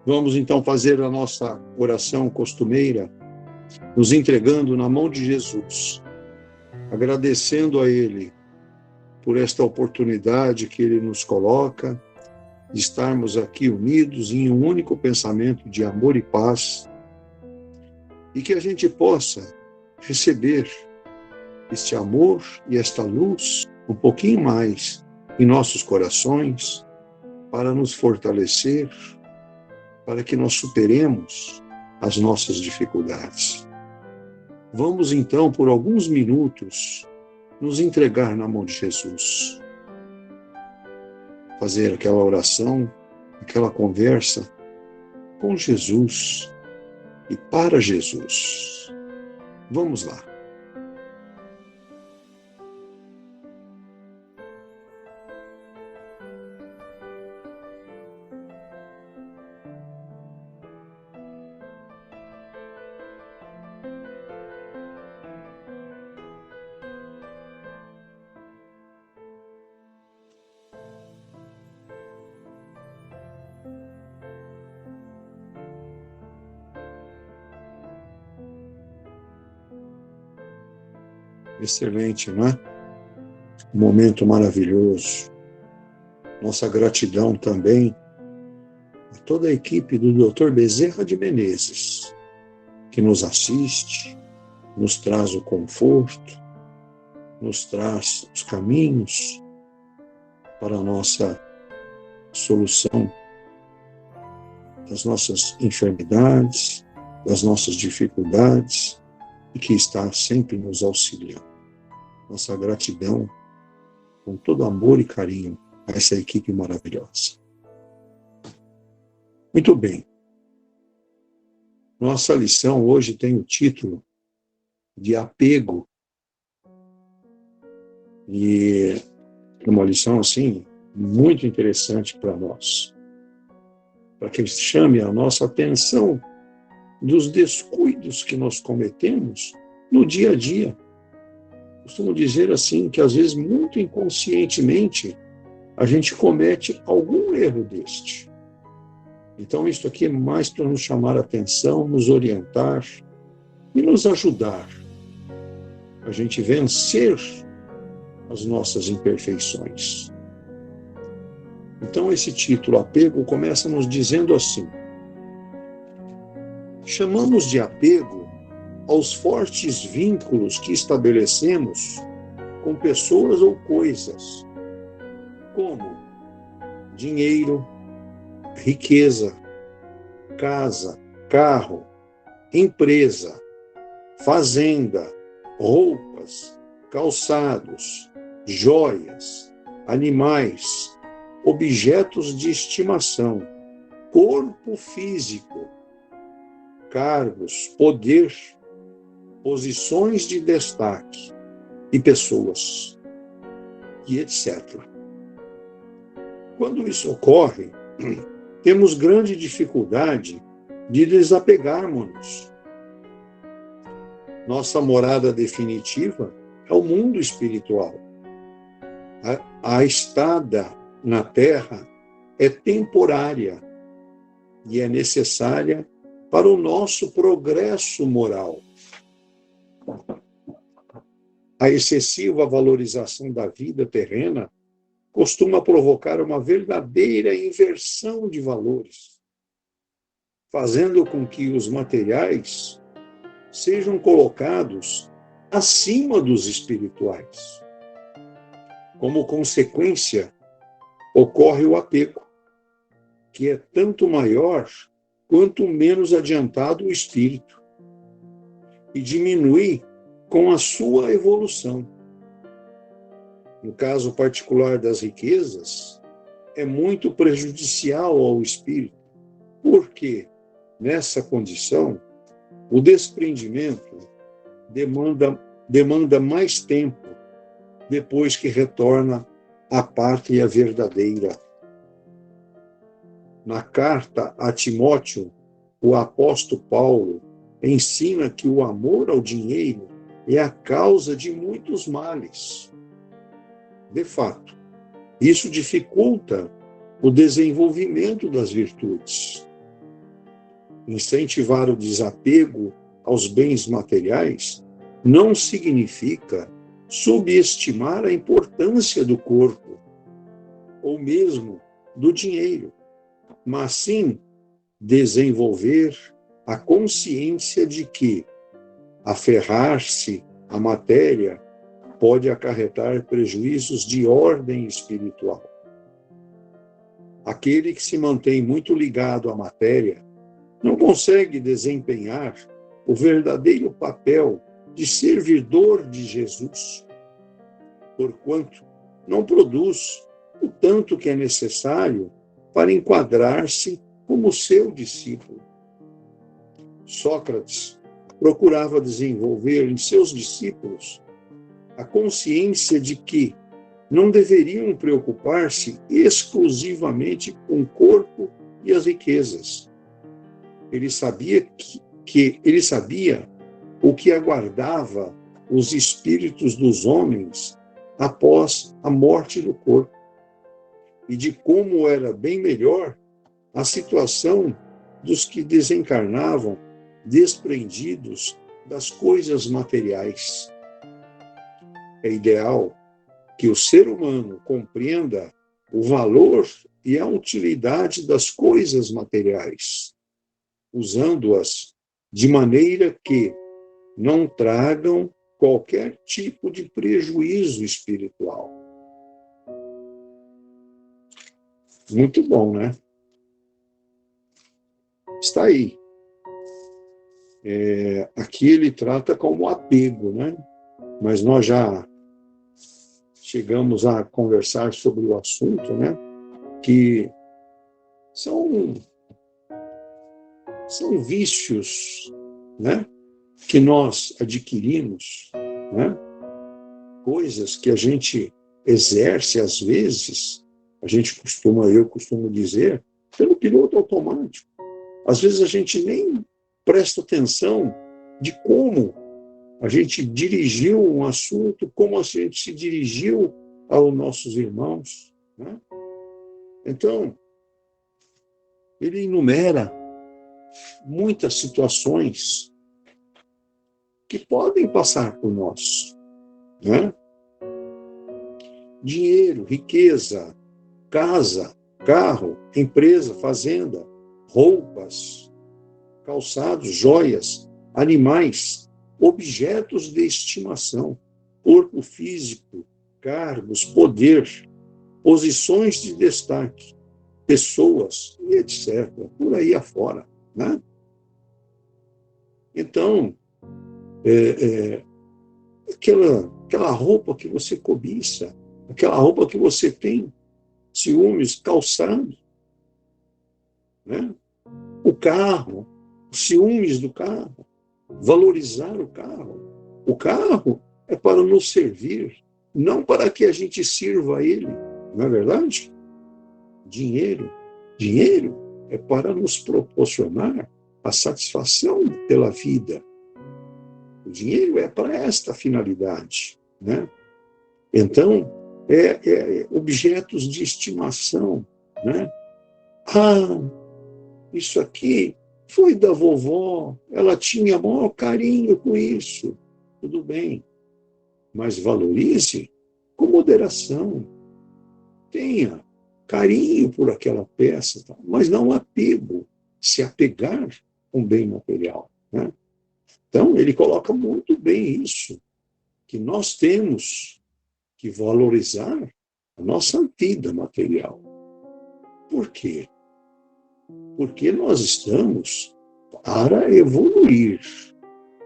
Vamos então fazer a nossa oração costumeira, nos entregando na mão de Jesus, agradecendo a Ele por esta oportunidade que Ele nos coloca, de estarmos aqui unidos em um único pensamento de amor e paz, e que a gente possa receber este amor e esta luz um pouquinho mais em nossos corações, para nos fortalecer, para que nós superemos as nossas dificuldades. Vamos então, por alguns minutos, nos entregar na mão de Jesus. Fazer aquela oração, aquela conversa com Jesus e para Jesus. Vamos lá. Excelente, não é? Um momento maravilhoso. Nossa gratidão também a toda a equipe do Dr. Bezerra de Menezes, que nos assiste, nos traz o conforto, nos traz os caminhos para a nossa solução das nossas enfermidades, das nossas dificuldades, e que está sempre nos auxiliando. Nossa gratidão, com todo amor e carinho, a essa equipe maravilhosa. Muito bem. Nossa lição hoje tem o título de apego. E é uma lição, assim, muito interessante para nós. Para que chame a nossa atenção dos descuidos que nós cometemos no dia a dia. Costumo dizer assim, que às vezes, muito inconscientemente, a gente comete algum erro deste. Então, isso aqui é mais para nos chamar a atenção, nos orientar e nos ajudar a gente vencer as nossas imperfeições. Então, esse título, apego, começa nos dizendo assim: chamamos de apego aos fortes vínculos que estabelecemos com pessoas ou coisas, como dinheiro, riqueza, casa, carro, empresa, fazenda, roupas, calçados, joias, animais, objetos de estimação, corpo físico, cargos, poder, posições de destaque e pessoas, e etc. Quando isso ocorre, temos grande dificuldade de desapegarmos-nos. Nossa morada definitiva é o mundo espiritual. A estada na Terra é temporária e é necessária para o nosso progresso moral. A excessiva valorização da vida terrena costuma provocar uma verdadeira inversão de valores, fazendo com que os materiais sejam colocados acima dos espirituais. Como consequência, ocorre o apego, que é tanto maior quanto menos adiantado o espírito, e diminui com a sua evolução. No caso particular das riquezas, é muito prejudicial ao espírito, porque, nessa condição, o desprendimento demanda mais tempo depois que retorna à pátria verdadeira. Na carta a Timóteo, o apóstolo Paulo ensina que o amor ao dinheiro é a causa de muitos males. De fato, isso dificulta o desenvolvimento das virtudes. Incentivar o desapego aos bens materiais não significa subestimar a importância do corpo, ou mesmo do dinheiro, mas sim desenvolver a consciência de que aferrar-se à matéria pode acarretar prejuízos de ordem espiritual. Aquele que se mantém muito ligado à matéria não consegue desempenhar o verdadeiro papel de servidor de Jesus, porquanto não produz o tanto que é necessário para enquadrar-se como seu discípulo. Sócrates procurava desenvolver em seus discípulos a consciência de que não deveriam preocupar-se exclusivamente com o corpo e as riquezas. Ele sabia o que aguardava os espíritos dos homens após a morte do corpo e de como era bem melhor a situação dos que desencarnavam desprendidos das coisas materiais. É ideal que o ser humano compreenda o valor e a utilidade das coisas materiais, usando-as de maneira que não tragam qualquer tipo de prejuízo espiritual. Muito bom, né? Está aí. Aqui ele trata como apego, né? Mas nós já chegamos a conversar sobre o assunto, né? Que são vícios, né? Que nós adquirimos, né? Coisas que a gente exerce às vezes, eu costumo dizer, pelo piloto automático. Às vezes a gente nem presta atenção de como a gente dirigiu um assunto, como a gente se dirigiu aos nossos irmãos, né? Então, ele enumera muitas situações que podem passar por nós, né? Dinheiro, riqueza, casa, carro, empresa, fazenda, roupas, calçados, joias, animais, objetos de estimação, corpo físico, cargos, poder, posições de destaque, pessoas e etc. Por aí afora, né? Então, aquela roupa que você cobiça, aquela roupa que você tem ciúmes, calçado, né? O carro, os ciúmes do carro, valorizar o carro. O carro é para nos servir, não para que a gente sirva a ele, não é verdade? Dinheiro é para nos proporcionar a satisfação pela vida. O dinheiro é para esta finalidade, né? Então, objetos de estimação, né? Isso aqui foi da vovó, ela tinha maior carinho com isso. Tudo bem, mas valorize com moderação. Tenha carinho por aquela peça, mas não apego, se apegar com bem material, né? Então, ele coloca muito bem isso, que nós temos que valorizar a nossa vida material. Por quê? Porque nós estamos para evoluir.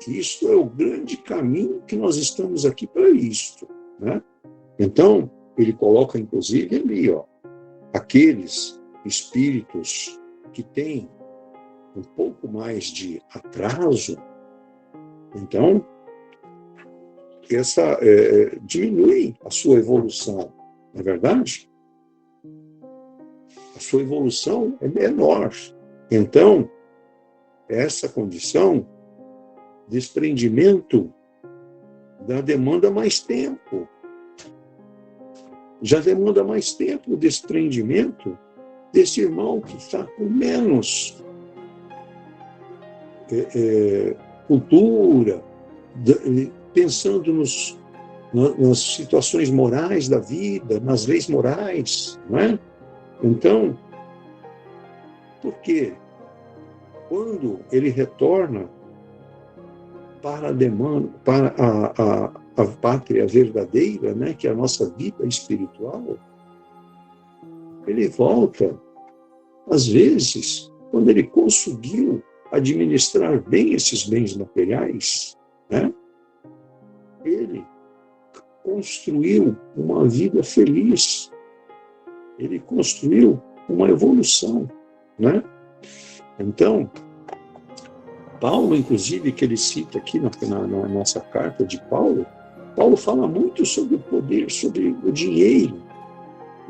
Isto é o grande caminho que nós estamos aqui para isto, né? Então, ele coloca, inclusive, ali, aqueles espíritos que têm um pouco mais de atraso, então, diminui a sua evolução, não é verdade? A sua evolução é menor. Então, essa condição, desprendimento, demanda mais tempo. Já demanda mais tempo o desprendimento desse irmão que está com menos cultura, pensando nas situações morais da vida, nas leis morais, não é? Então, por quê? Quando ele retorna para a demanda, para a pátria verdadeira, né, que é a nossa vida espiritual, ele volta, às vezes, quando ele conseguiu administrar bem esses bens materiais, né, ele construiu uma vida feliz, ele construiu uma evolução, né? Então, Paulo, inclusive, que ele cita aqui na nossa carta de Paulo, Paulo fala muito sobre o poder, sobre o dinheiro.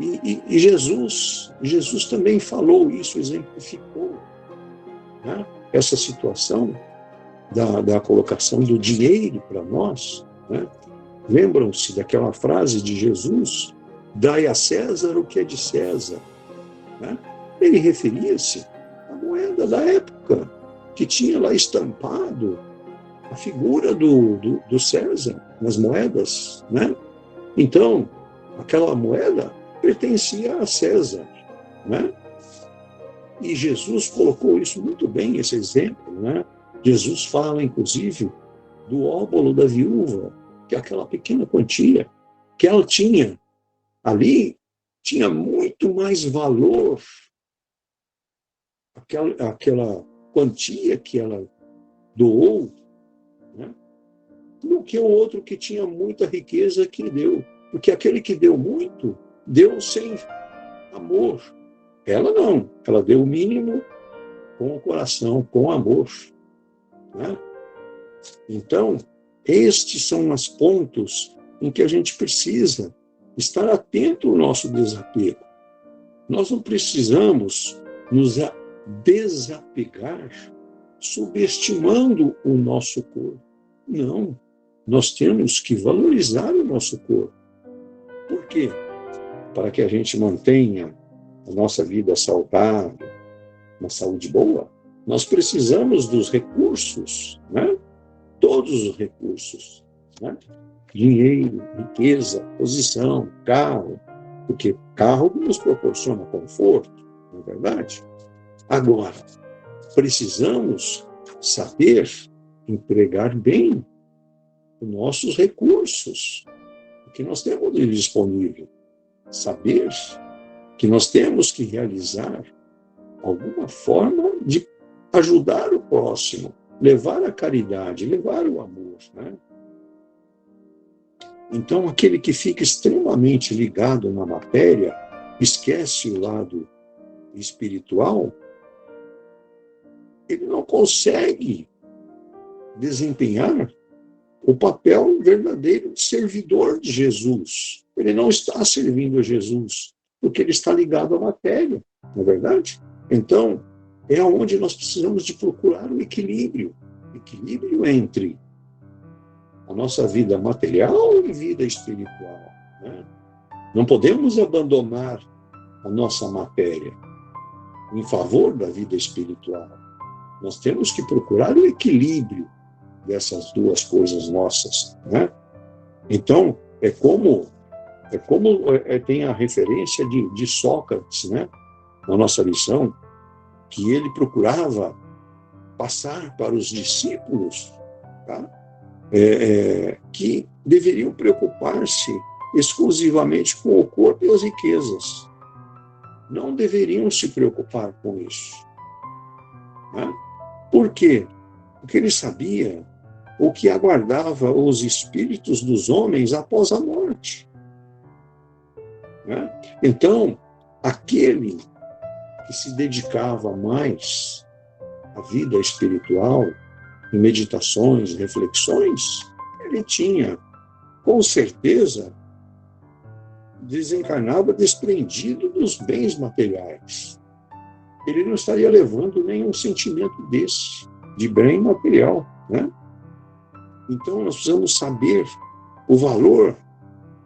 E Jesus também falou isso, exemplificou, né, essa situação da colocação do dinheiro para nós, né? Lembram-se daquela frase de Jesus, dai a César o que é de César, né? Ele referia-se à moeda da época, que tinha lá estampado a figura do César nas moedas, né? Então, aquela moeda pertencia a César, né? E Jesus colocou isso muito bem, esse exemplo, né? Jesus fala, inclusive, do óbolo da viúva, que é aquela pequena quantia que ela tinha. Ali tinha muito mais valor aquela quantia que ela doou, né, do que o outro que tinha muita riqueza que deu. Porque aquele que deu muito, deu sem amor. Ela não, ela deu o mínimo com o coração, com amor, né? Então, estes são os pontos em que a gente precisa estar atento ao nosso desapego. Nós não precisamos nos desapegar subestimando o nosso corpo. Não, nós temos que valorizar o nosso corpo. Por quê? Para que a gente mantenha a nossa vida saudável, uma saúde boa, nós precisamos dos recursos, né? Todos os recursos, né? Dinheiro, riqueza, posição, carro, porque carro nos proporciona conforto, não é verdade? Agora, precisamos saber empregar bem os nossos recursos, o que nós temos de disponível. Saber que nós temos que realizar alguma forma de ajudar o próximo, levar a caridade, levar o amor, né? Então, aquele que fica extremamente ligado na matéria, esquece o lado espiritual, ele não consegue desempenhar o papel verdadeiro de servidor de Jesus. Ele não está servindo a Jesus, porque ele está ligado à matéria, não é verdade? Então, é onde nós precisamos de procurar o equilíbrio entre a nossa vida material e vida espiritual, né? Não podemos abandonar a nossa matéria em favor da vida espiritual. Nós temos que procurar o equilíbrio dessas duas coisas nossas, né? Então, tem a referência de Sócrates, né, na nossa lição, que ele procurava passar para os discípulos, tá, que deveriam preocupar-se exclusivamente com o corpo e as riquezas. Não deveriam se preocupar com isso, né? Por quê? Porque ele sabia o que aguardava os espíritos dos homens após a morte, né? Então, aquele que se dedicava mais à vida espiritual, em meditações, reflexões, ele tinha, com certeza, desencarnava desprendido dos bens materiais. Ele não estaria levando nenhum sentimento desse, de bem material, né? Então, nós precisamos saber o valor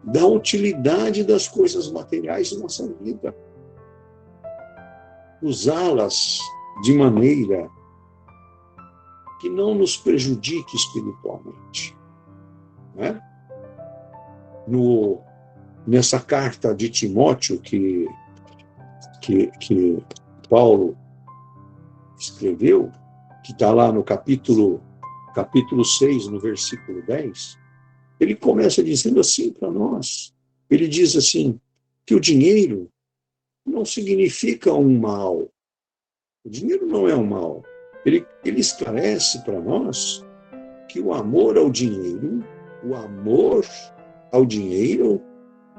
da utilidade das coisas materiais em nossa vida. Usá-las de maneira que não nos prejudique espiritualmente. Né? Nessa carta de Timóteo que Paulo escreveu, que está lá no capítulo 6, no versículo 10, ele começa dizendo assim para nós. Ele diz assim, que o dinheiro não significa um mal. O dinheiro não é um mal. Ele esclarece para nós que o amor ao dinheiro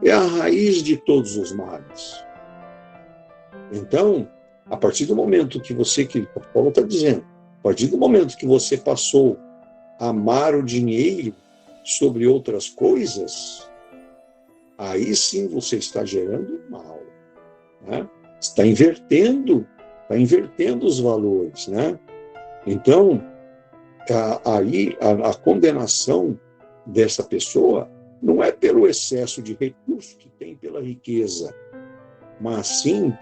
é a raiz de todos os males. Então, a partir do momento que Paulo está dizendo, a partir do momento que você passou a amar o dinheiro sobre outras coisas, aí sim você está gerando mal. Né? Está invertendo os valores. Né? Então, aí a condenação dessa pessoa não é pelo excesso de recurso que tem pela riqueza, mas sim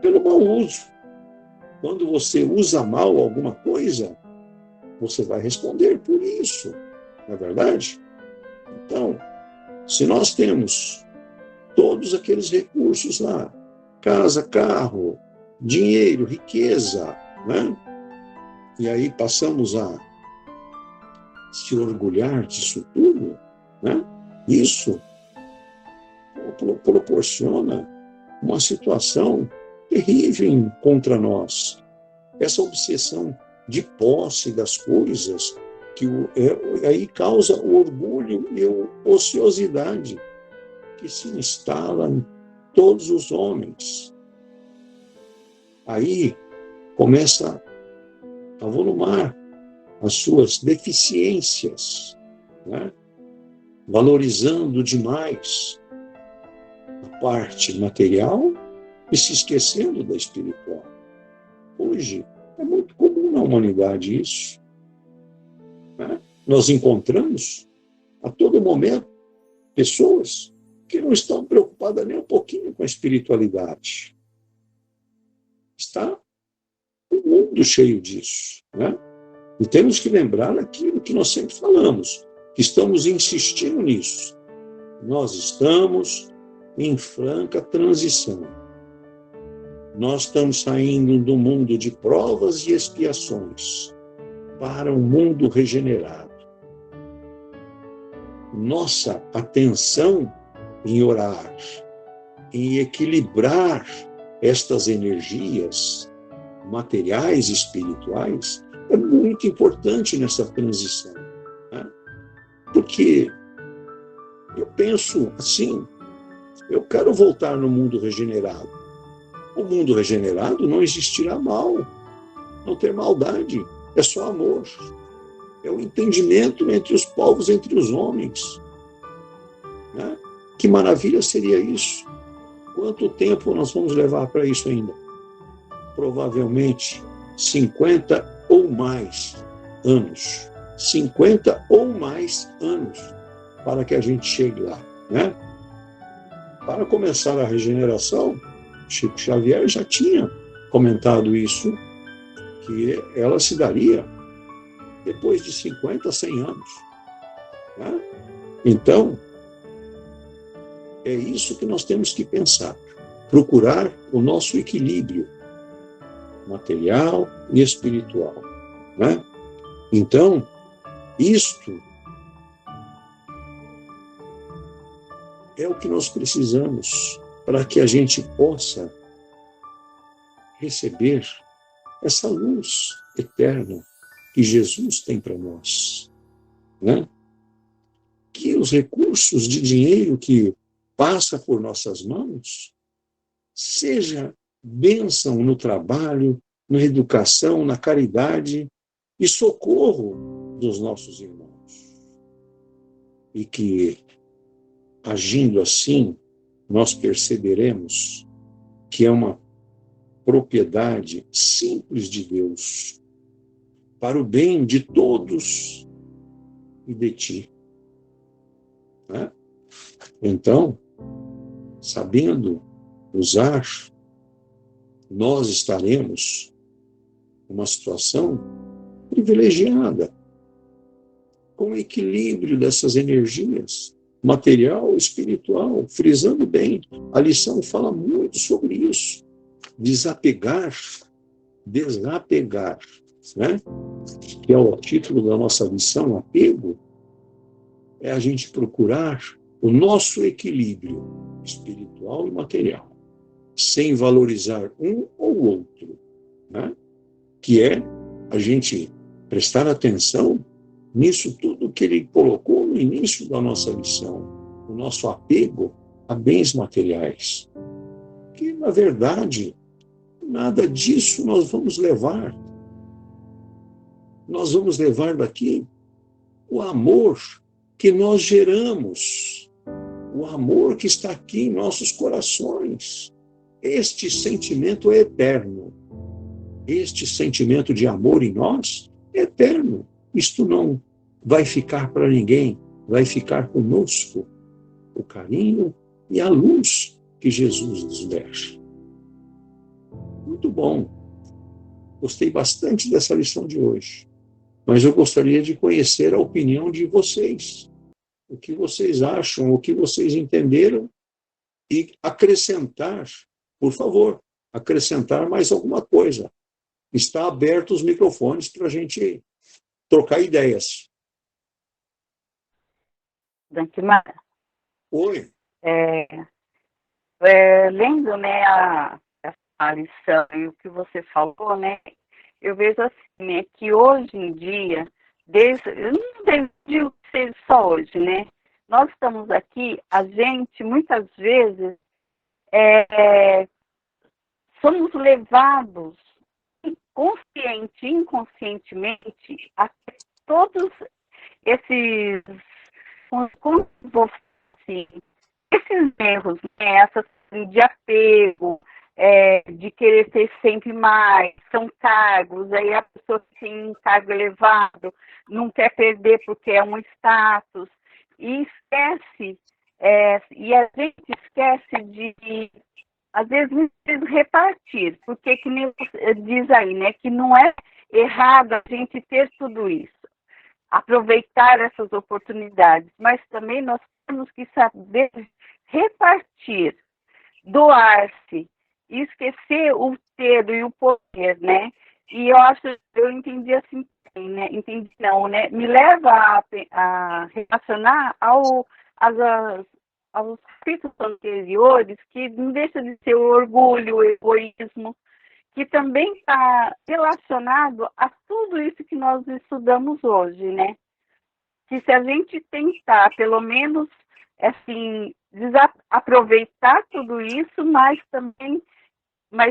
pelo mau uso. Quando você usa mal alguma coisa, você vai responder por isso, não é verdade? Então, se nós temos todos aqueles recursos lá, casa, carro, dinheiro, riqueza, né? E aí passamos a se orgulhar disso tudo, né? Isso proporciona uma situação terrível contra nós. Essa obsessão de posse das coisas que aí causa o orgulho e a ociosidade que se instala em todos os homens. Aí começa a volumar as suas deficiências, né? Valorizando demais a parte material e se esquecendo da espiritual. Hoje é muito comum na humanidade isso. Né? Nós encontramos a todo momento pessoas que não estão preocupadas nem um pouquinho com a espiritualidade. Está o mundo cheio disso. Né? E temos que lembrar aquilo que nós sempre falamos, que estamos insistindo nisso. Nós estamos em franca transição. Nós estamos saindo do mundo de provas e expiações para um mundo regenerado. Nossa atenção em orar, em equilibrar estas energias materiais e espirituais é muito importante nessa transição. Né? Porque eu penso assim, eu quero voltar no mundo regenerado. O mundo regenerado não existirá mal, não ter maldade, é só amor. É o entendimento entre os povos, entre os homens. Né? Que maravilha seria isso? Quanto tempo nós vamos levar para isso ainda? Provavelmente 50 ou mais anos. 50 ou mais anos para que a gente chegue lá. Né? Para começar a regeneração, Chico Xavier já tinha comentado isso, que ela se daria depois de 50, 100 anos. Né? Então, é isso que nós temos que pensar. Procurar o nosso equilíbrio material e espiritual. Né? Então, isto é o que nós precisamos para que a gente possa receber essa luz eterna que Jesus tem para nós. Né? Que os recursos de dinheiro que passa por nossas mãos seja bênção no trabalho, na educação, na caridade e socorro dos nossos irmãos. E que, agindo assim, nós perceberemos que é uma propriedade simples de Deus, para o bem de todos e de ti. Né? Então, sabendo usar, nós estaremos numa situação privilegiada, com o equilíbrio dessas energias, material e espiritual, frisando bem. A lição fala muito sobre isso. Desapegar, né? Que é o título da nossa lição, apego, é a gente procurar o nosso equilíbrio espiritual e material, sem valorizar um ou outro, né? Que é a gente prestar atenção nisso tudo que ele colocou no início da nossa lição, o nosso apego a bens materiais, que, na verdade, nada disso nós vamos levar. Nós vamos levar daqui o amor que nós geramos, o amor que está aqui em nossos corações. Este sentimento é eterno. Este sentimento de amor em nós é eterno. Isto não vai ficar para ninguém, vai ficar conosco. O carinho e a luz que Jesus nos deixa. Muito bom. Gostei bastante dessa lição de hoje. Mas eu gostaria de conhecer a opinião de vocês. O que vocês acham, o que vocês entenderam e acrescentar, por favor, acrescentar mais alguma coisa. Está aberto os microfones para a gente trocar ideias. Dankmar, Oi. Lendo, né, a lição e o que você falou, né, eu vejo assim, né, que hoje em dia, eu não digo que seja só hoje, né, nós estamos aqui, a gente, muitas vezes, somos levados, consciente e inconscientemente, a todos esses, como vou assim, esses erros, né, essas de apego, de querer ter sempre mais, são cargos, aí a pessoa que tem um cargo elevado não quer perder porque é um status, e esquece, e a gente esquece de, às vezes, repartir, porque que nem diz aí, né, que não é errado a gente ter tudo isso, aproveitar essas oportunidades, mas também nós temos que saber repartir, doar-se, e esquecer o ter e o poder, né? E eu entendi assim, né? Entendi não, né? Me leva a relacionar aos capítulos anteriores, que não deixa de ser o orgulho, o egoísmo, que também está relacionado a tudo isso que nós estudamos hoje, né? Que se a gente tentar, pelo menos, assim, aproveitar tudo isso, mas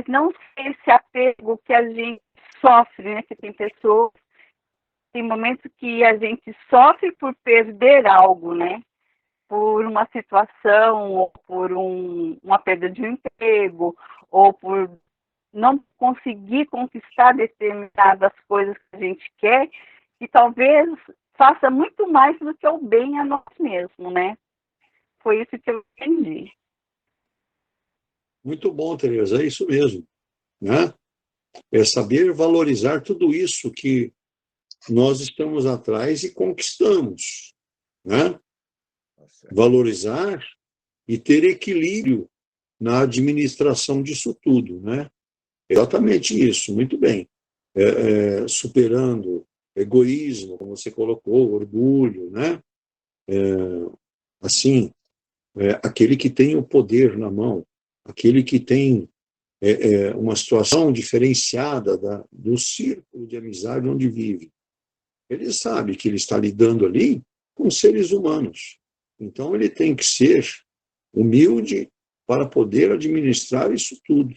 não ser esse apego que a gente sofre, né? Que tem momentos que a gente sofre por perder algo, né? Por uma situação, ou por uma perda de um emprego, ou por não conseguir conquistar determinadas coisas que a gente quer, que talvez faça muito mais do que o bem a nós mesmos, né? Foi isso que eu entendi. Muito bom, Tereza, é isso mesmo, né? É saber valorizar tudo isso que nós estamos atrás e conquistamos, né? Valorizar e ter equilíbrio na administração disso tudo, né? Exatamente isso, muito bem. Superando egoísmo, como você colocou, orgulho, né? Assim, aquele que tem o poder na mão, aquele que tem uma situação diferenciada do círculo de amizade onde vive. Ele sabe que ele está lidando ali com seres humanos. Então, ele tem que ser humilde para poder administrar isso tudo,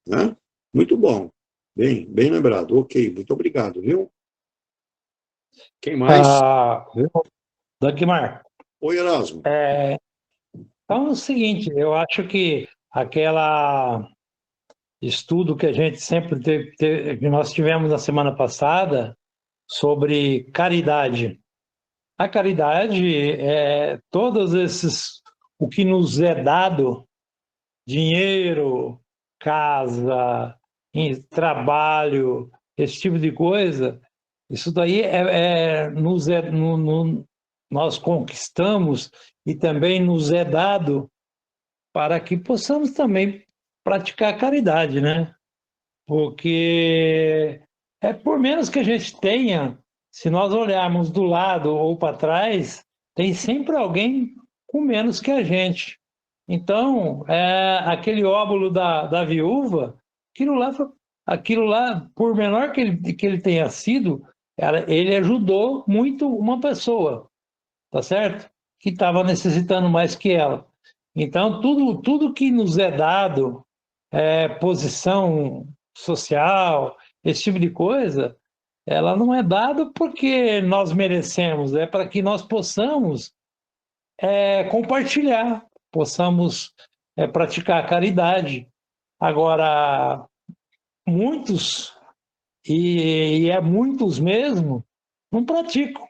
né? Muito bom. Bem lembrado. Ok, muito obrigado, viu? Quem mais? Dankmar, Oi, Erasmo. então é o seguinte, eu acho que aquela estudo que a gente sempre que nós tivemos na semana passada sobre caridade. A caridade é todos esses, o que nos é dado, dinheiro, casa, trabalho, esse tipo de coisa, Isso daí nós conquistamos e também nos é dado para que possamos também praticar a caridade, né? Porque por menos que a gente tenha, se nós olharmos do lado ou para trás, tem sempre alguém com menos que a gente. Então, aquele óbolo da viúva, aquilo lá, por menor que ele tenha sido, ele ajudou muito uma pessoa, tá certo? Que estava necessitando mais que ela. Então, tudo que nos é dado, posição social, esse tipo de coisa, ela não é dada porque nós merecemos, é para que nós possamos compartilhar, possamos praticar a caridade. Agora, muitos, e é muitos mesmo, não praticam,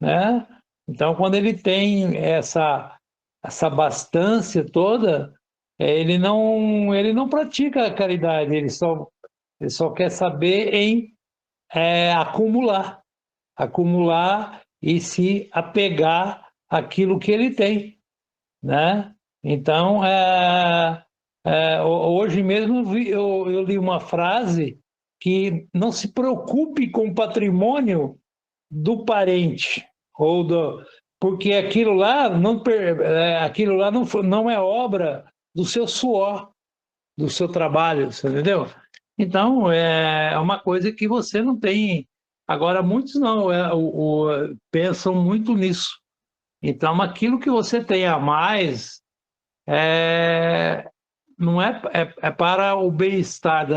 né? Então, quando ele tem essa bastância toda, ele não pratica a caridade, ele só quer saber em acumular e se apegar àquilo que ele tem, né? Então, hoje mesmo eu li uma frase que não se preocupe com o patrimônio do parente, porque aquilo lá não é obra do seu suor, do seu trabalho, você entendeu? Então, é uma coisa que você não tem. Agora, muitos não, pensam muito nisso. Então, aquilo que você tem a mais não é para o bem-estar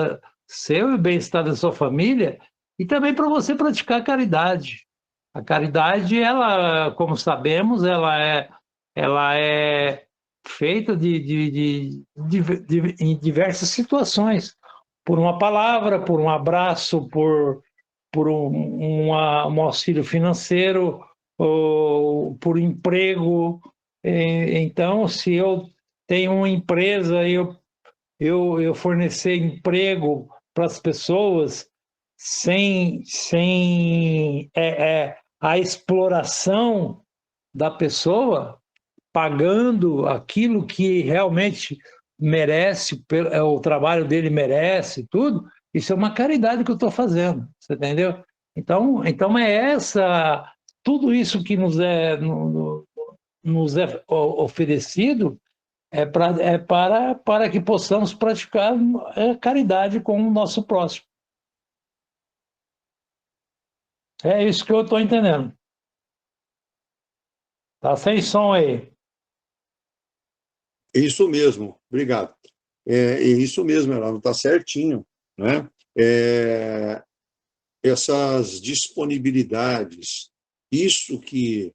seu e o bem-estar da sua família e também para você praticar a caridade. A caridade, ela, como sabemos, ela é feita em diversas situações. Por uma palavra, por um abraço, por um auxílio financeiro, ou por emprego. Então, se eu tenho uma empresa e eu fornecer emprego para as pessoas sem a exploração da pessoa, pagando aquilo que realmente merece, o trabalho dele merece, tudo, isso é uma caridade que eu estou fazendo, você entendeu? Então tudo isso que nos é oferecido para que possamos praticar caridade com o nosso próximo. É isso que eu estou entendendo. Tá sem som aí. Isso mesmo, obrigado. É isso mesmo, ela não está certinho, né? Essas disponibilidades, isso que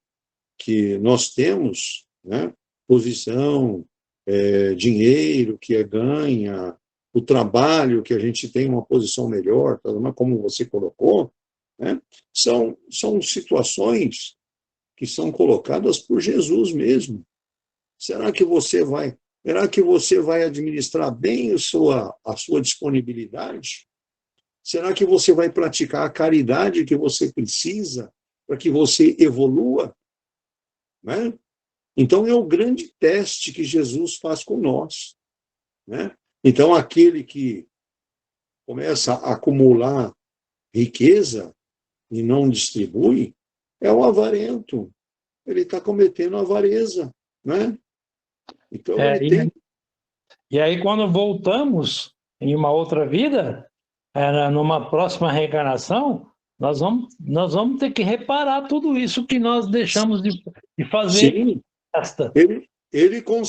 nós temos, né? Posição, dinheiro que ganha, o trabalho que a gente tem uma posição melhor, como você colocou, né? São situações que são colocadas por Jesus mesmo. Será que você vai administrar bem a sua disponibilidade? Será que você vai praticar a caridade que você precisa para que você evolua? Né? Então, é o grande teste que Jesus faz com nós. Né? Então, aquele que começa a acumular riqueza e não distribui, é o avarento. Ele está cometendo avareza. Né? Então, E aí, quando voltamos em uma outra vida, numa próxima reencarnação, nós vamos ter que reparar tudo isso que nós deixamos de fazer. Sim, ele com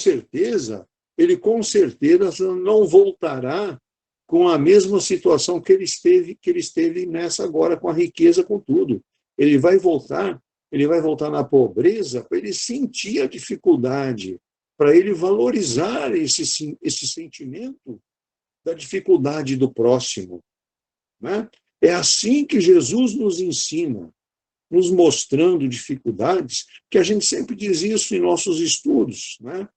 certeza não voltará com a mesma situação que ele esteve nessa agora, com a riqueza, com tudo. Ele vai voltar na pobreza para ele sentir a dificuldade, para ele valorizar esse sentimento da dificuldade do próximo. Né? É assim que Jesus nos ensina, nos mostrando dificuldades, que a gente sempre diz isso em nossos estudos. Né?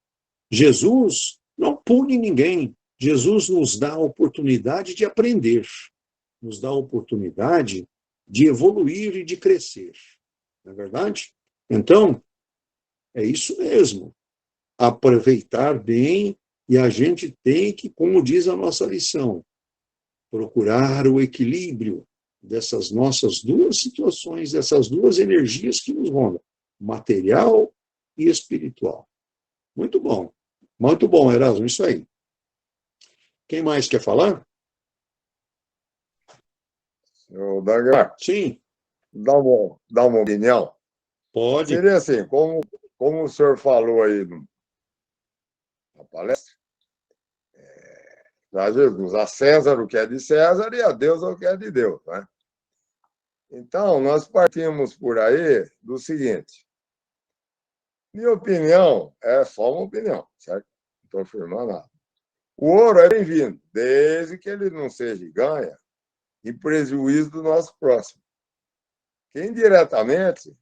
Jesus não pune ninguém, Jesus nos dá a oportunidade de aprender, nos dá a oportunidade de evoluir e de crescer. Não é verdade? Então, é isso mesmo. Aproveitar bem, e a gente tem que, como diz a nossa lição, procurar o equilíbrio dessas nossas duas situações, dessas duas energias que nos rondam, material e espiritual. Muito bom, Erasmo, isso aí. Quem mais quer falar? Ô, Dagmar, Sim, dá uma opinião. pode. Seria assim, como o senhor falou aí na palestra, a Jesus, a César o que é de César e a Deus o que é de Deus, né? Então, nós partimos por aí do seguinte: minha opinião é só uma opinião, certo? Não estou afirmando nada. O ouro é bem-vindo, desde que ele não seja ganha em prejuízo do nosso próximo. Que indiretamente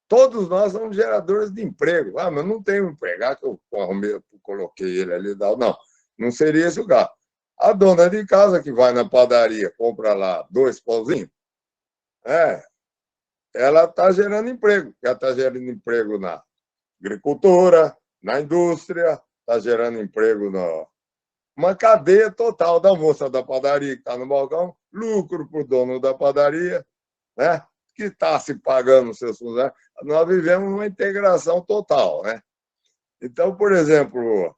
todos nós somos geradores de emprego. Ah, mas não tem um empregado que eu coloquei ele ali. Não seria esse o caso. A dona de casa que vai na padaria, compra lá 2 pãozinhos, ela está gerando emprego. Ela está gerando emprego na agricultura, na indústria, está gerando emprego uma cadeia total da moça da padaria que está no balcão, lucro para o dono da padaria, né? Que está se pagando os seus funcionários. Nós vivemos uma integração total, né? Então, por exemplo,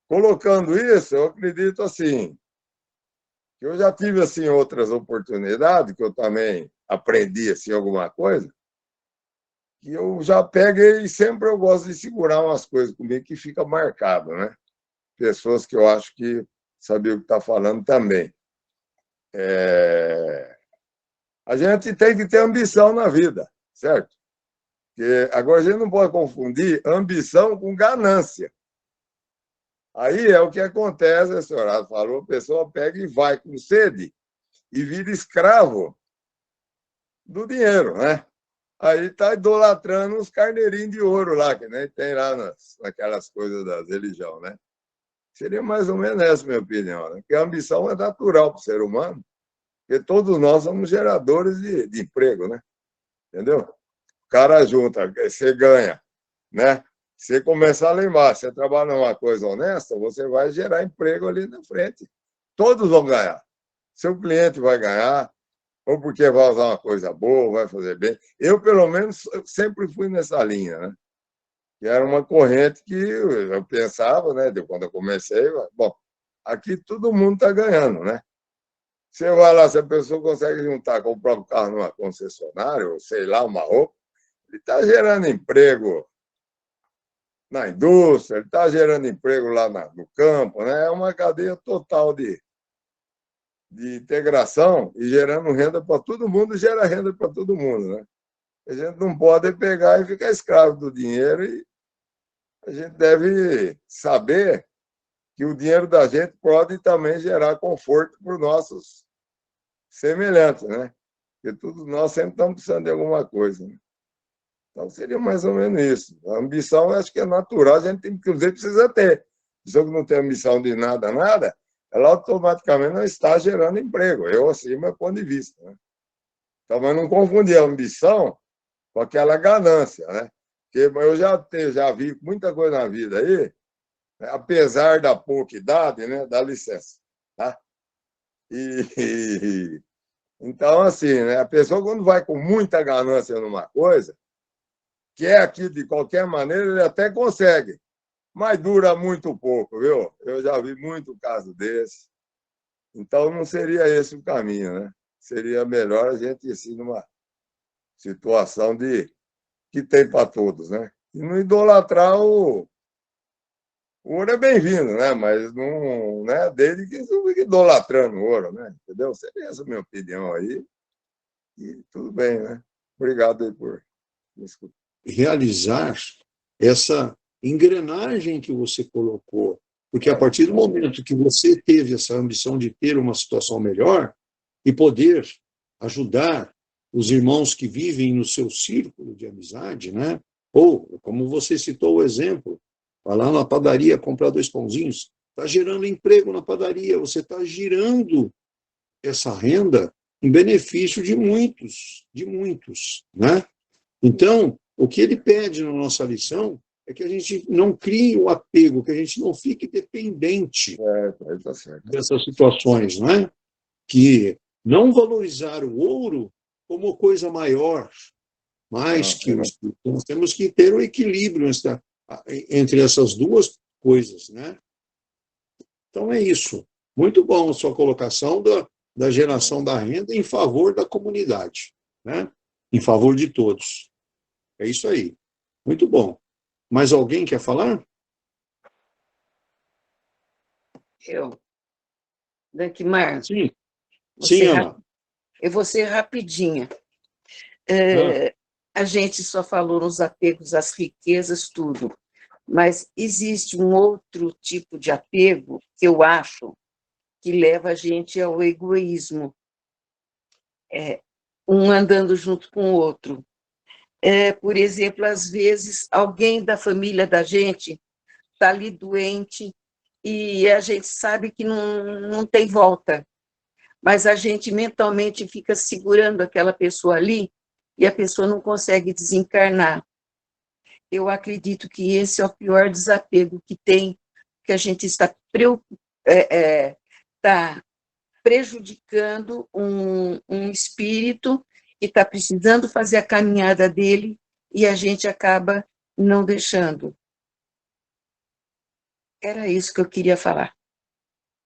colocando isso, eu acredito assim, que eu já tive assim outras oportunidades, que eu também aprendi assim alguma coisa, que eu já peguei e sempre eu gosto de segurar umas coisas comigo que fica marcado, né? Pessoas que eu acho que sabiam o que está falando também. A gente tem que ter ambição na vida, certo? Porque agora a gente não pode confundir ambição com ganância. Aí é o que acontece, a senhora falou, a pessoa pega e vai com sede e vira escravo do dinheiro, né? Aí está idolatrando os carneirinhos de ouro lá, que nem tem lá naquelas coisas das religiões, né? Seria mais ou menos essa a minha opinião, né? Porque a ambição é natural para o ser humano, porque todos nós somos geradores de emprego, né? Entendeu? O cara junta, você ganha, né? Você começar a lembrar, você trabalha numa coisa honesta, você vai gerar emprego ali na frente. Todos vão ganhar. Seu cliente vai ganhar, ou porque vai usar uma coisa boa, vai fazer bem. Eu, pelo menos, sempre fui nessa linha, né? Que era uma corrente que eu pensava, né? Quando eu comecei, bom, aqui todo mundo está ganhando, né? Você vai lá, se a pessoa consegue juntar, comprar um carro numa concessionária, ou sei lá, uma roupa, ele está gerando emprego na indústria, ele está gerando emprego lá no campo, né? É uma cadeia total de integração e gerando renda para todo mundo, gera renda para todo mundo, né? A gente não pode pegar e ficar escravo do dinheiro e a gente deve saber que o dinheiro da gente pode também gerar conforto para os nossos semelhantes, né? Porque todos nós sempre estamos precisando de alguma coisa, né? Então, seria mais ou menos isso. A ambição, eu acho que é natural, a gente, inclusive, precisa ter. A pessoa que não tem ambição de nada, ela automaticamente não está gerando emprego. Eu, assim, meu ponto de vista, né? Então, mas não confundir a ambição com aquela ganância, né? Porque eu já vi muita coisa na vida aí, né? Apesar da pouca idade, né? Dá licença, tá? Então, assim, né? A pessoa, quando vai com muita ganância numa coisa, quer aquilo de qualquer maneira, ele até consegue, mas dura muito pouco, viu? Eu já vi muito caso desse. Então, não seria esse o caminho, né? Seria melhor a gente ir assim, numa situação que tem para todos, né? E não idolatrar o ouro é bem-vindo, né? Mas não, né? Desde que não fique idolatrando o ouro, né? Entendeu? Seria essa a minha opinião aí. E tudo bem, né? Obrigado aí por me escutar. Realizar essa engrenagem que você colocou, porque a partir do momento que você teve essa ambição de ter uma situação melhor e poder ajudar os irmãos que vivem no seu círculo de amizade, né? Ou, como você citou o exemplo, vai lá na padaria comprar 2 pãozinhos, está gerando emprego na padaria, você está girando essa renda em benefício de muitos, né? Então, o que ele pede na nossa lição é que a gente não crie o apego, que a gente não fique dependente Tá certo. dessas situações, não é? Que não valorizar o ouro como coisa maior, mais que o espírito. Nós temos que ter um equilíbrio entre essas duas coisas, né? Então é isso. Muito bom a sua colocação da geração da renda em favor da comunidade, né? Em favor de todos. É isso aí. Muito bom. Mais alguém quer falar? Eu, Dankmar, Sim. Sim, Ana. eu vou ser rapidinha. A gente só falou nos apegos às riquezas, tudo, mas existe um outro tipo de apego que eu acho que leva a gente ao egoísmo, um andando junto com o outro. Por exemplo, às vezes, alguém da família da gente está ali doente e a gente sabe que não tem volta, mas a gente mentalmente fica segurando aquela pessoa ali e a pessoa não consegue desencarnar. Eu acredito que esse é o pior desapego que tem, que a gente está prejudicando um espírito que está precisando fazer a caminhada dele e a gente acaba não deixando. Era isso que eu queria falar.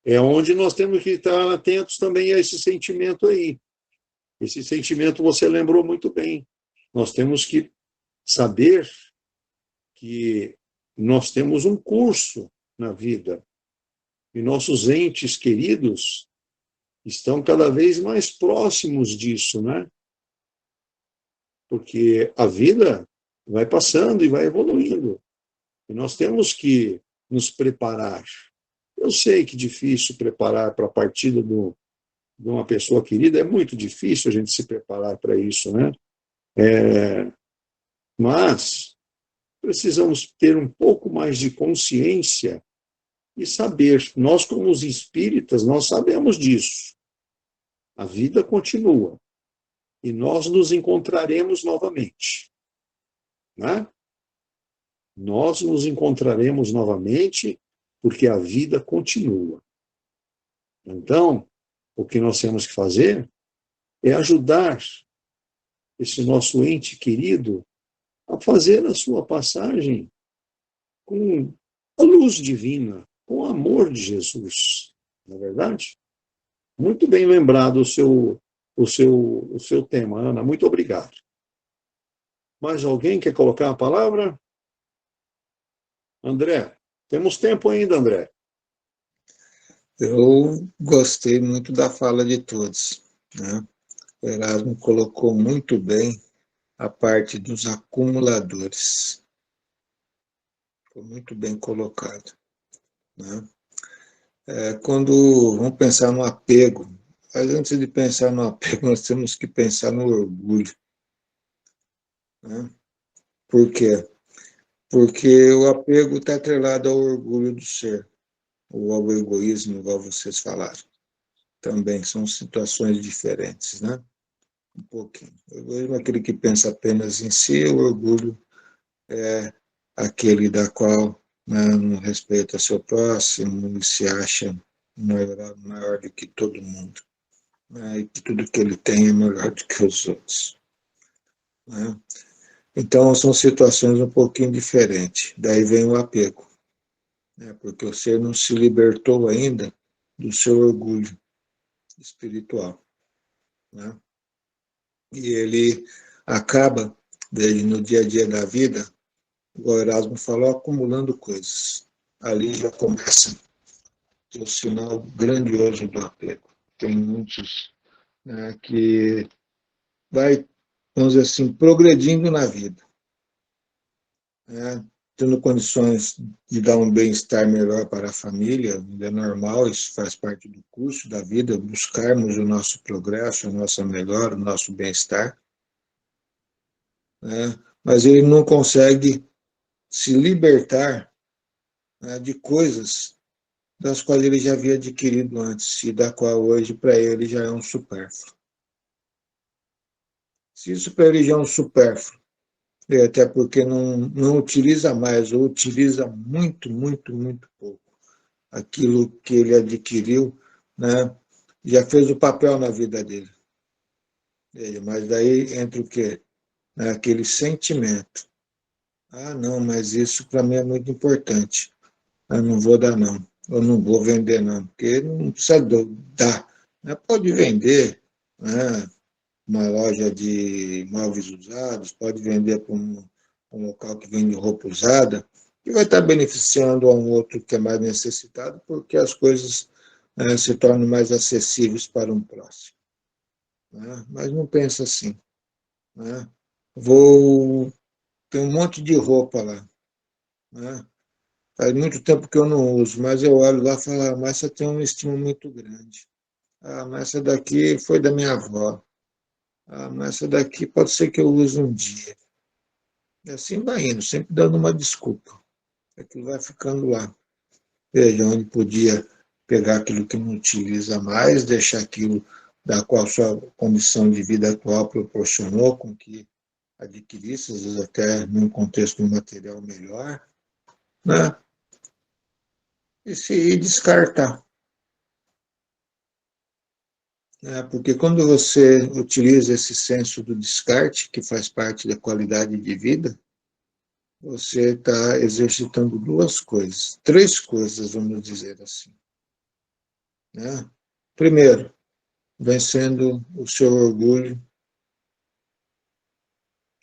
É onde nós temos que estar atentos também a esse sentimento aí. Esse sentimento você lembrou muito bem. Nós temos que saber que nós temos um curso na vida e nossos entes queridos estão cada vez mais próximos disso, né? Porque a vida vai passando e vai evoluindo. E nós temos que nos preparar. Eu sei que é difícil preparar para a partida de uma pessoa querida, é muito difícil a gente se preparar para isso, né? Mas precisamos ter um pouco mais de consciência e saber. Nós, como os espíritas, nós sabemos disso. A vida continua. E nós nos encontraremos novamente. Né? Nós nos encontraremos novamente porque a vida continua. Então, o que nós temos que fazer é ajudar esse nosso ente querido a fazer a sua passagem com a luz divina, com o amor de Jesus. Não é verdade? Muito bem lembrado o seu tema, Ana. Muito obrigado. Mais alguém quer colocar a palavra? André, temos tempo ainda, André. Eu gostei muito da fala de todos, né? O Erasmo colocou muito bem a parte dos acumuladores. Foi muito bem colocado, né? Quando vamos pensar no apego, mas antes de pensar no apego, nós temos que pensar no orgulho, né? Por quê? Porque o apego está atrelado ao orgulho do ser, ou ao egoísmo, igual vocês falaram. Também são situações diferentes, né? Um pouquinho. O egoísmo é aquele que pensa apenas em si, o orgulho é aquele da qual, né, não respeita seu próximo e se acha maior do que todo mundo, né, e que tudo que ele tem é melhor do que os outros, né? Então, são situações um pouquinho diferentes. Daí vem o apego, né, porque o ser não se libertou ainda do seu orgulho espiritual, né? E ele acaba, no dia a dia da vida, o Erasmo falou, acumulando coisas. Ali já começa o sinal grandioso do apego. Tem muitos, né, que vai, vamos dizer assim, progredindo na vida, né, tendo condições de dar um bem-estar melhor para a família, é normal, isso faz parte do curso da vida, buscarmos o nosso progresso, a nossa melhora, o nosso bem-estar, né, mas ele não consegue se libertar, né, de coisas das quais ele já havia adquirido antes e da qual hoje para ele já é um supérfluo, Se isso para ele já é um supérfluo, e até porque não utiliza mais, ou utiliza muito, muito, muito pouco aquilo que ele adquiriu, né? Já fez o papel na vida dele. Mas daí entra o quê? Aquele sentimento. Ah, não, mas isso para mim é muito importante. Eu não vou dar, não. Eu não vou vender, não. Porque não precisa dar. Pode vender, né? Uma loja de móveis usados, pode vender para um local que vende roupa usada, que vai estar beneficiando a um outro que é mais necessitado, porque as coisas se tornam mais acessíveis para um próximo. Né? Mas não pensa assim. Né? Tem um monte de roupa lá. Né? Faz muito tempo que eu não uso, mas eu olho lá e falo, ah, mas essa tem uma estima muito grande. Ah, mas essa daqui foi da minha avó. Ah, mas essa daqui pode ser que eu use um dia. E assim vai indo, sempre dando uma desculpa. Aquilo vai ficando lá. Veja, onde podia pegar aquilo que não utiliza mais, deixar aquilo da qual sua condição de vida atual proporcionou com que adquirisse, às vezes até num contexto material melhor, né? E se descartar. Porque quando você utiliza esse senso do descarte, que faz parte da qualidade de vida, você está exercitando duas coisas, três coisas, vamos dizer assim. Né? Primeiro, vencendo o seu orgulho,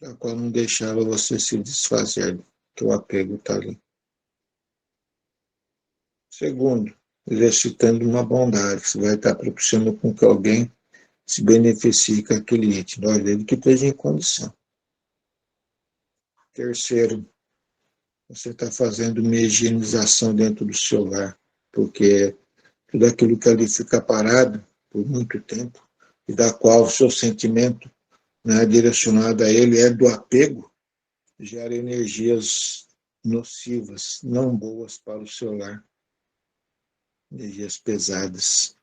da qual não deixava você se desfazer, que o apego está ali. Segundo, exercitando uma bondade, que você vai estar propiciando com que alguém se beneficie com aquele item, olha, ele que esteja em condição. Terceiro, você está fazendo uma higienização dentro do seu lar, porque tudo aquilo que ali fica parado por muito tempo, e da qual o seu sentimento, né, direcionado a ele é do apego, gera energias nocivas, não boas para o seu lar, energias pesadas.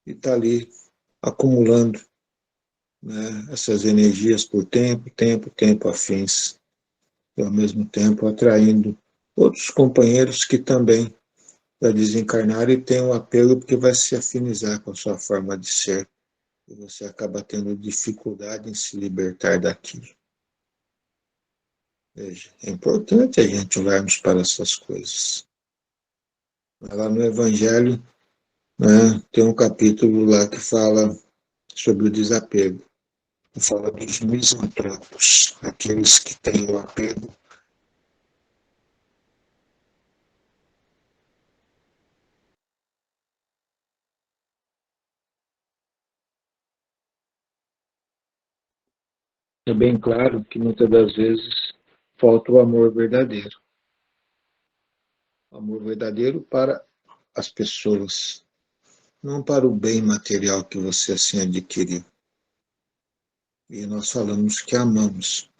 E está ali acumulando, né, essas energias por tempo afins, e ao mesmo tempo atraindo outros companheiros que também já desencarnaram e têm um apego porque vai se afinizar com a sua forma de ser. E você acaba tendo dificuldade em se libertar daquilo. Veja, é importante a gente olharmos para essas coisas. Lá no Evangelho, né, tem um capítulo lá que fala sobre o desapego. Fala dos misantropos, aqueles que têm o apego. É bem claro que muitas das vezes falta o amor verdadeiro. O amor verdadeiro para as pessoas, não para o bem material que você assim adquiriu. E nós falamos que amamos.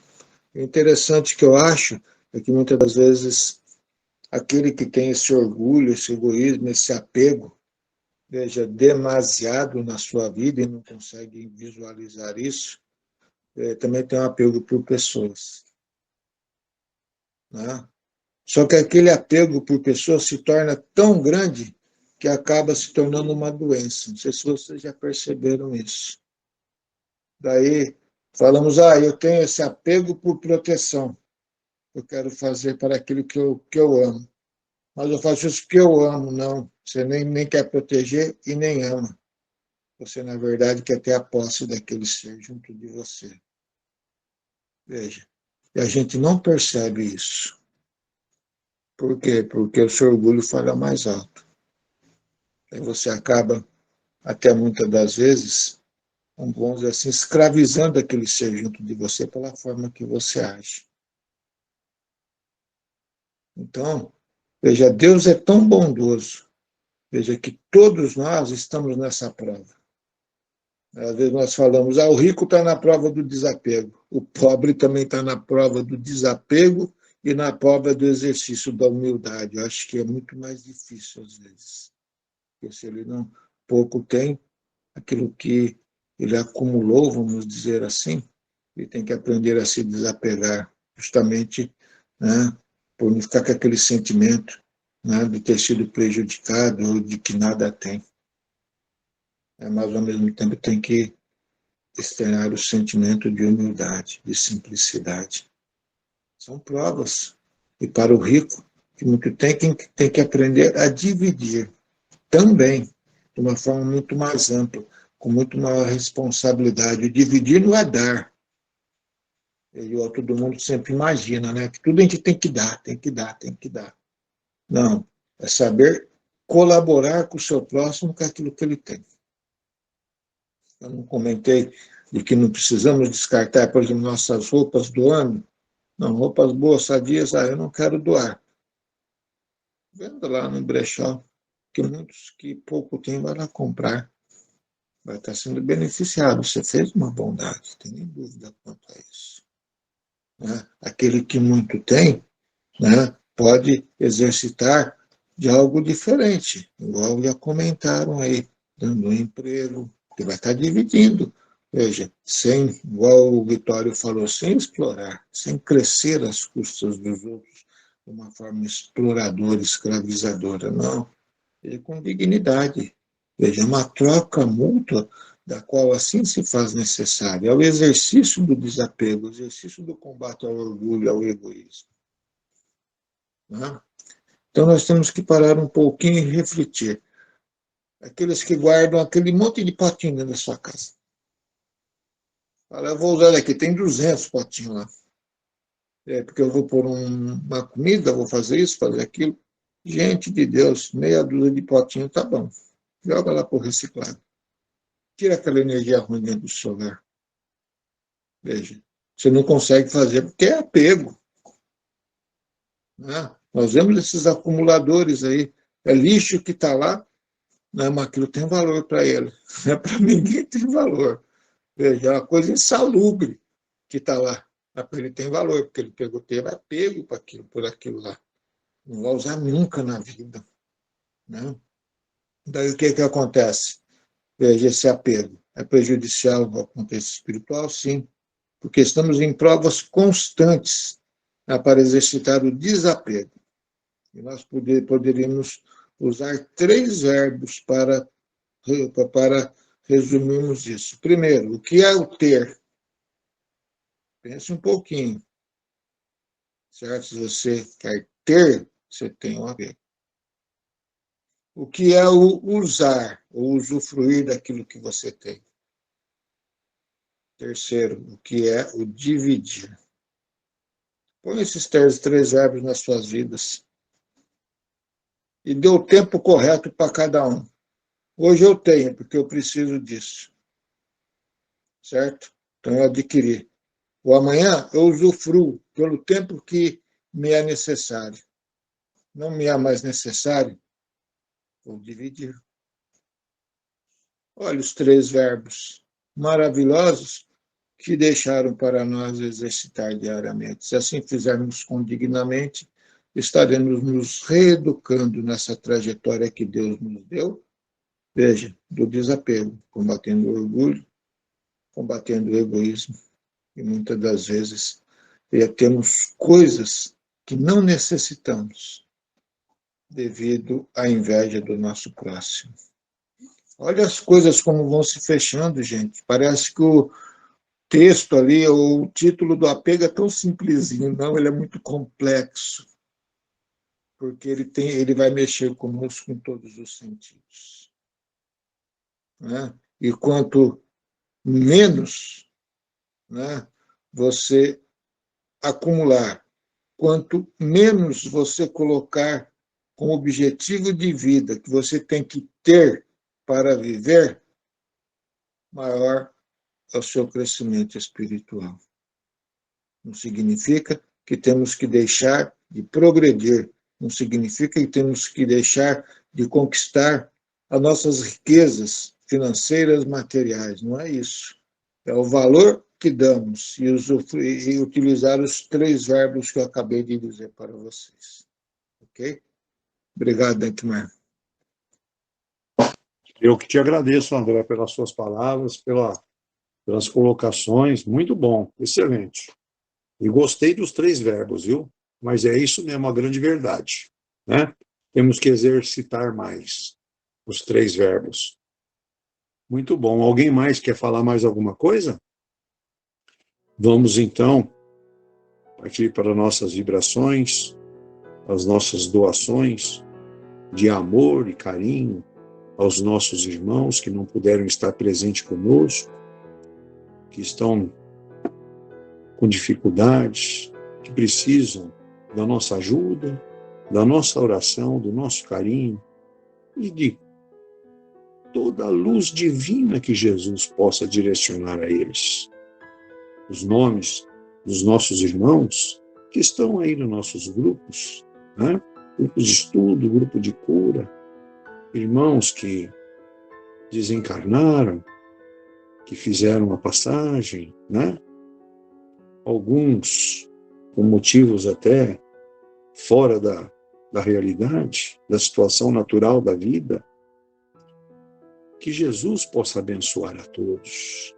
O interessante que eu acho é que muitas das vezes aquele que tem esse orgulho, esse egoísmo, esse apego, veja, demasiado na sua vida e não consegue visualizar isso, também tem um apego por pessoas. Né? Só que aquele apego por pessoas se torna tão grande que acaba se tornando uma doença. Não sei se vocês já perceberam isso. Daí falamos, eu tenho esse apego por proteção. Eu quero fazer para aquilo que eu amo. Mas eu faço isso porque eu amo, não. Você nem quer proteger e nem ama. Você, na verdade, quer ter a posse daquele ser junto de você. Veja, e a gente não percebe isso. Por quê? Porque o seu orgulho fala mais alto. Aí você acaba, até muitas das vezes, vamos dizer assim, escravizando aquele ser junto de você pela forma que você age. Então, veja, Deus é tão bondoso. Veja que todos nós estamos nessa prova. Às vezes nós falamos, o rico está na prova do desapego. O pobre também está na prova do desapego e na prova do exercício da humildade. Eu acho que é muito mais difícil às vezes. Porque se ele não pouco tem, aquilo que ele acumulou, vamos dizer assim, ele tem que aprender a se desapegar, justamente, né, por não ficar com aquele sentimento, né, de ter sido prejudicado ou de que nada tem. Mas, ao mesmo tempo, tem que externar o sentimento de humildade, de simplicidade. São provas. E para o rico, que muito tem que aprender a dividir também, de uma forma muito mais ampla, com muito maior responsabilidade. O dividir não é dar. E todo mundo sempre imagina, né? Que tudo a gente tem que dar, tem que dar, tem que dar. Não, é saber colaborar com o seu próximo com aquilo que ele tem. Eu não comentei de que não precisamos descartar, por exemplo, nossas roupas doando. Não, roupas boas, sadias, eu não quero doar. Venda lá no brechó, que muitos que pouco têm vai lá comprar. Vai estar sendo beneficiado. Você fez uma bondade, não tem nem dúvida quanto a isso. Né? Aquele que muito tem, né, pode exercitar de algo diferente, igual já comentaram aí, dando um emprego, que vai estar dividindo. Veja, sem, igual o Vitório falou, sem explorar, sem crescer às custas dos outros, de uma forma exploradora, escravizadora, não. E com dignidade. Veja, uma troca mútua da qual assim se faz necessária. É o exercício do desapego, o exercício do combate ao orgulho, ao egoísmo. Né? Então, nós temos que parar um pouquinho e refletir. Aqueles que guardam aquele monte de potinho dentro da sua casa. Fala, eu vou usar daqui, tem 200 potinhos lá. Porque eu vou pôr uma comida, vou fazer isso, fazer aquilo. Gente de Deus, meia dúzia de potinho tá bom. Joga lá para o reciclado. Tira aquela energia ruim dentro do seu lar. Veja, você não consegue fazer porque é apego. Né? Nós vemos esses acumuladores aí. É lixo que está lá, né? Mas aquilo tem valor para ele. Para ninguém tem valor. Veja, é uma coisa insalubre que está lá. Mas para ele tem valor, porque ele teve apego para aquilo, por aquilo lá. Não vai usar nunca na vida. Né? Daí o que acontece? Veja, esse apego é prejudicial ao contexto espiritual, sim, porque estamos em provas constantes, né, para exercitar o desapego. E nós poderíamos usar 3 verbos para resumirmos isso. Primeiro, o que é o ter? Pense um pouquinho. Certo? Se você quer ter, você tem um apego. O que é o usar, ou usufruir daquilo que você tem? Terceiro, o que é o dividir? Põe esses 3 verbos nas suas vidas. E dê o tempo correto para cada um. Hoje eu tenho, porque eu preciso disso. Certo? Então eu adquiri. O amanhã eu usufruo pelo tempo que me é necessário. Não me é mais necessário, vou dividir. Olha os 3 verbos maravilhosos que deixaram para nós exercitar diariamente. Se assim fizermos com dignamente, estaremos nos reeducando nessa trajetória que Deus nos deu. Veja, do desapego, combatendo o orgulho, combatendo o egoísmo. E muitas das vezes temos coisas que não necessitamos devido à inveja do nosso próximo. Olha as coisas como vão se fechando, gente. Parece que o texto ali, ou o título do apego é tão simplesinho. Não, ele é muito complexo, porque ele vai mexer conosco em todos os sentidos. Né? E quanto menos, né, você acumular, quanto menos você colocar como objetivo de vida que você tem que ter para viver, maior é o seu crescimento espiritual. Não significa que temos que deixar de progredir, não significa que temos que deixar de conquistar as nossas riquezas financeiras, materiais, não é isso. É o valor que damos e utilizar os 3 verbos que eu acabei de dizer para vocês. Ok? Obrigado, Dentmar. Eu que te agradeço, André, pelas suas palavras, pelas colocações. Muito bom, excelente. E gostei dos 3 verbos, viu? Mas é isso mesmo, a grande verdade, né? Temos que exercitar mais os 3 verbos. Muito bom. Alguém mais quer falar mais alguma coisa? Vamos, então, partir para nossas vibrações, as nossas doações de amor e carinho aos nossos irmãos que não puderam estar presentes conosco, que estão com dificuldades, que precisam da nossa ajuda, da nossa oração, do nosso carinho e de toda a luz divina que Jesus possa direcionar a eles. Os nomes dos nossos irmãos que estão aí nos nossos grupos, né? Grupos de estudo, grupo de cura, irmãos que desencarnaram, que fizeram a passagem, né? Alguns com motivos até fora da realidade, da situação natural da vida, que Jesus possa abençoar a todos.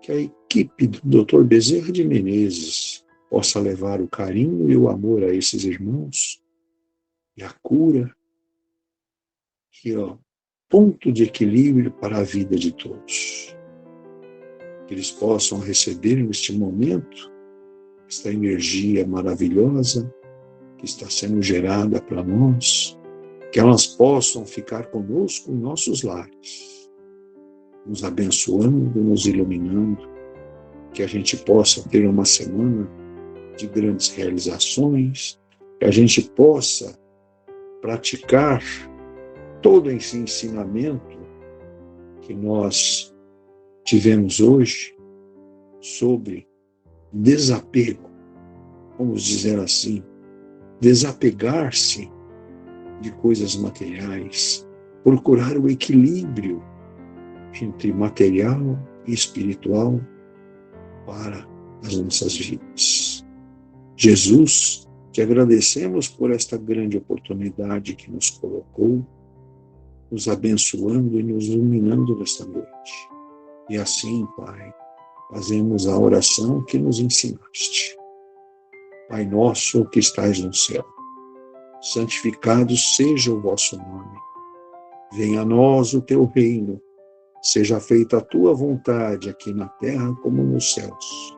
Que a equipe do Dr. Bezerra de Menezes possa levar o carinho e o amor a esses irmãos, e a cura, e o ponto de equilíbrio para a vida de todos. Que eles possam receber neste momento esta energia maravilhosa que está sendo gerada para nós, que elas possam ficar conosco em nossos lares, nos abençoando, nos iluminando, que a gente possa ter uma semana de grandes realizações, que a gente possa praticar todo esse ensinamento que nós tivemos hoje sobre desapego, vamos dizer assim, desapegar-se de coisas materiais, procurar o equilíbrio entre material e espiritual para as nossas vidas. Jesus, te agradecemos por esta grande oportunidade que nos colocou, nos abençoando e nos iluminando nesta noite. E assim, Pai, fazemos a oração que nos ensinaste. Pai nosso que estais no céu, santificado seja o vosso nome. Venha a nós o teu reino. Seja feita a tua vontade aqui na terra como nos céus.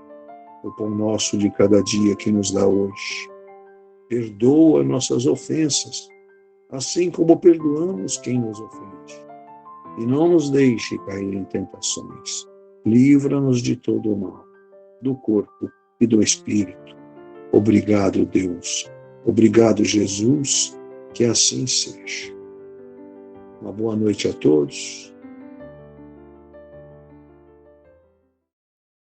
O pão nosso de cada dia que nos dá hoje. Perdoa nossas ofensas, assim como perdoamos quem nos ofende. E não nos deixe cair em tentações. Livra-nos de todo o mal, do corpo e do espírito. Obrigado, Deus. Obrigado, Jesus. Que assim seja. Uma boa noite a todos.